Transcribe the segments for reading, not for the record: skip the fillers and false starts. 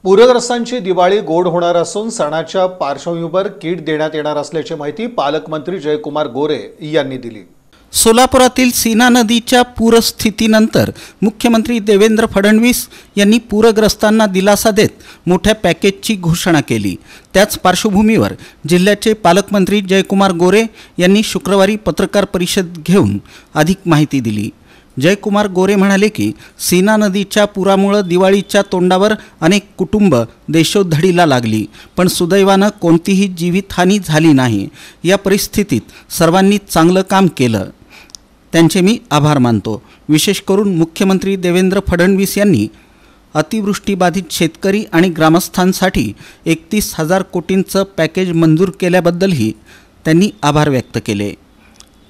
पूरग्रस्तांची दिवाळी गोड होणार असून सणाच्या पार्श्वभूमीवर किट देण्यात येणार असल्याची माहिती पालकमंत्री जयकुमार गोरे यांनी दिली। सोलापुरातील सीना नदीच्या पूरस्थितीनंतर मुख्यमंत्री देवेंद्र फडणवीस यांनी पूरग्रस्तांना दिलासा देत मोठ्या पॅकेजची घोषणा केली। त्याच पार्श्वभूमीवर जिल्ह्याचे पालकमंत्री जयकुमार गोरे यांनी शुक्रवारी पत्रकार परिषद घेऊन अधिक माहिती दिली। जयकुमार गोरे म्हणाले की सीना नदीच्या पुरामुळे दिवाळीच्या तोंडावर अनेक कुटुंब देशोधडीला लागली, पण सुदैवानं कोणतीही जीवितहानी झाली नाही। या परिस्थितीत सर्वांनी चांगलं काम केलं, त्यांचे मी आभार मानतो। विशेष करून मुख्यमंत्री देवेंद्र फडणवीस यांनी अतिवृष्टीबाधित शेतकरी आणि ग्रामस्थांसाठी 31,000 कोटींचं पॅकेज मंजूर केल्याबद्दलही त्यांनी आभार व्यक्त केले।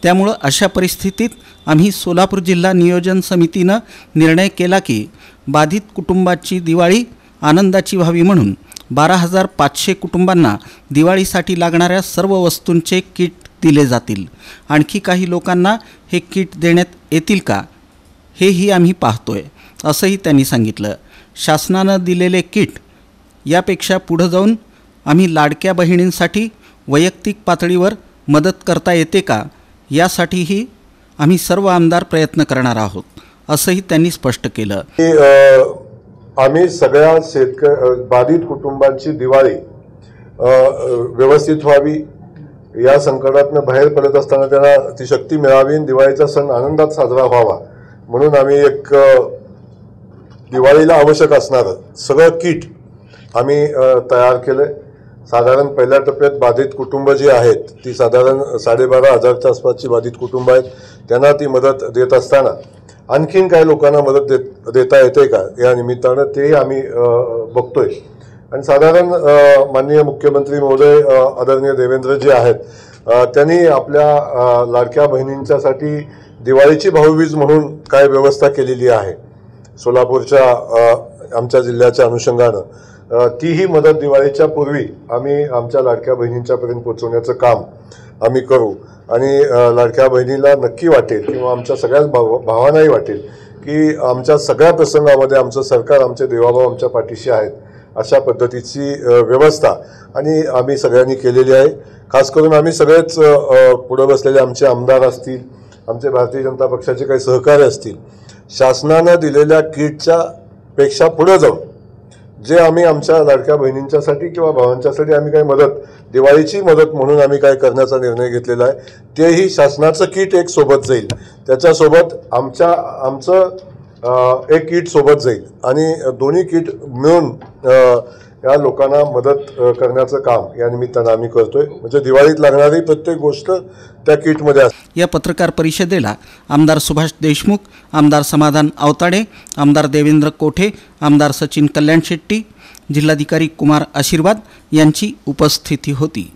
त्यामुळे अशा परिस्थितीत आम्ही सोलापूर जिल्हा नियोजन समितीनं निर्णय केला की बाधित कुटुंबाची दिवाळी आनंदाची व्हावी म्हणून 12,500 कुटुंबांना दिवाळीसाठी लागणाऱ्या सर्व वस्तूंचे किट दिले जातील। आणखी काही लोकांना हे किट देण्यात येतील का, हेही आम्ही पाहतोय, असंही त्यांनी सांगितलं। शासनानं दिलेले किट यापेक्षा पुढे जाऊन आम्ही लाडक्या बहिणींसाठी वैयक्तिक पातळीवर मदत करता येते का, यासाठीही आम्ही सर्व आमदार प्रयत्न करणार आहोत, असंही त्यांनी स्पष्ट केलं। आम्ही सगळ्या बाधित कुटुंबांची दिवाळी व्यवस्थित व्हावी, या संकटातून बाहेर पडत असताना त्यांना ती शक्ती मिळावी, दिवाळीचा सण आनंदात साजरा व्हावा म्हणून आम्ही एक दिवाळीला आवश्यक असणारं सगळं किट आम्ही तयार केलंय। साधारण पहिल्या टप्प्यात बाधित कुटुंब जी आहेत ती साधारण 12,500च्या आसपासची बाधित कुटुंब आहेत, त्यांना ती मदत देत असताना आणखीन काही लोकांना मदत देता येते का या निमित्तानं तेही आम्ही बघतोय। आणि साधारण माननीय मुख्यमंत्री महोदय आदरणीय देवेंद्रजी आहेत, त्यांनी आपल्या लाडक्या बहिणींच्यासाठी दिवाळीची भाऊबीज म्हणून काय व्यवस्था केलेली आहे सोलापूरच्या आमच्या जिल्ह्याच्या अनुषंगानं, तीही मदत दिवाळीच्या पूर्वी आम्ही आमच्या लाडक्या बहिणींच्यापर्यंत पोहोचवण्याचं काम आम्ही करू। आणि लाडक्या बहिणीला नक्की वाटेल किंवा आमच्या सगळ्याच भावांनाही वाटेल की आमच्या सगळ्या प्रसंगामध्ये आमचं सरकार, आमचे देवाभाऊ आमच्या पाठीशी आहेत, अशा पद्धतीची व्यवस्था आणि आम्ही सगळ्यांनी केलेली आहे। खास करून आम्ही सगळेच पुढे बसलेले आमचे आमदार असतील, आमचे भारतीय जनता पक्षाचे काही सहकारी असतील, शासनानं दिलेल्या किटच्या पेक्षा पुढे जाऊन जे आम्ही आमच्या लाडक्या बहिणींच्यासाठी किंवा भावांच्यासाठी आम्ही काही मदत, दिवाळीची मदत म्हणून आम्ही काय करण्याचा निर्णय घेतलेला आहे, तेही शासनाचं किट एक सोबत जाईल, त्याच्यासोबत आमचं एक किट सोबत जाईल आणि दोन्ही किट मिळून या लोकांना मदत करण्याचं काम या निमित्तानं आम्ही करतोय। म्हणजे दिवाळीत लागणारी प्रत्येक गोष्ट त्या किटमध्ये असते। या पत्रकार परिषदेला आमदार सुभाष देशमुख, आमदार समाधान आवताडे, आमदार देवेंद्र कोठे, आमदार सचिन कल्याण शेट्टी, जिल्हाधिकारी कुमार आशीर्वाद यांची उपस्थिती होती।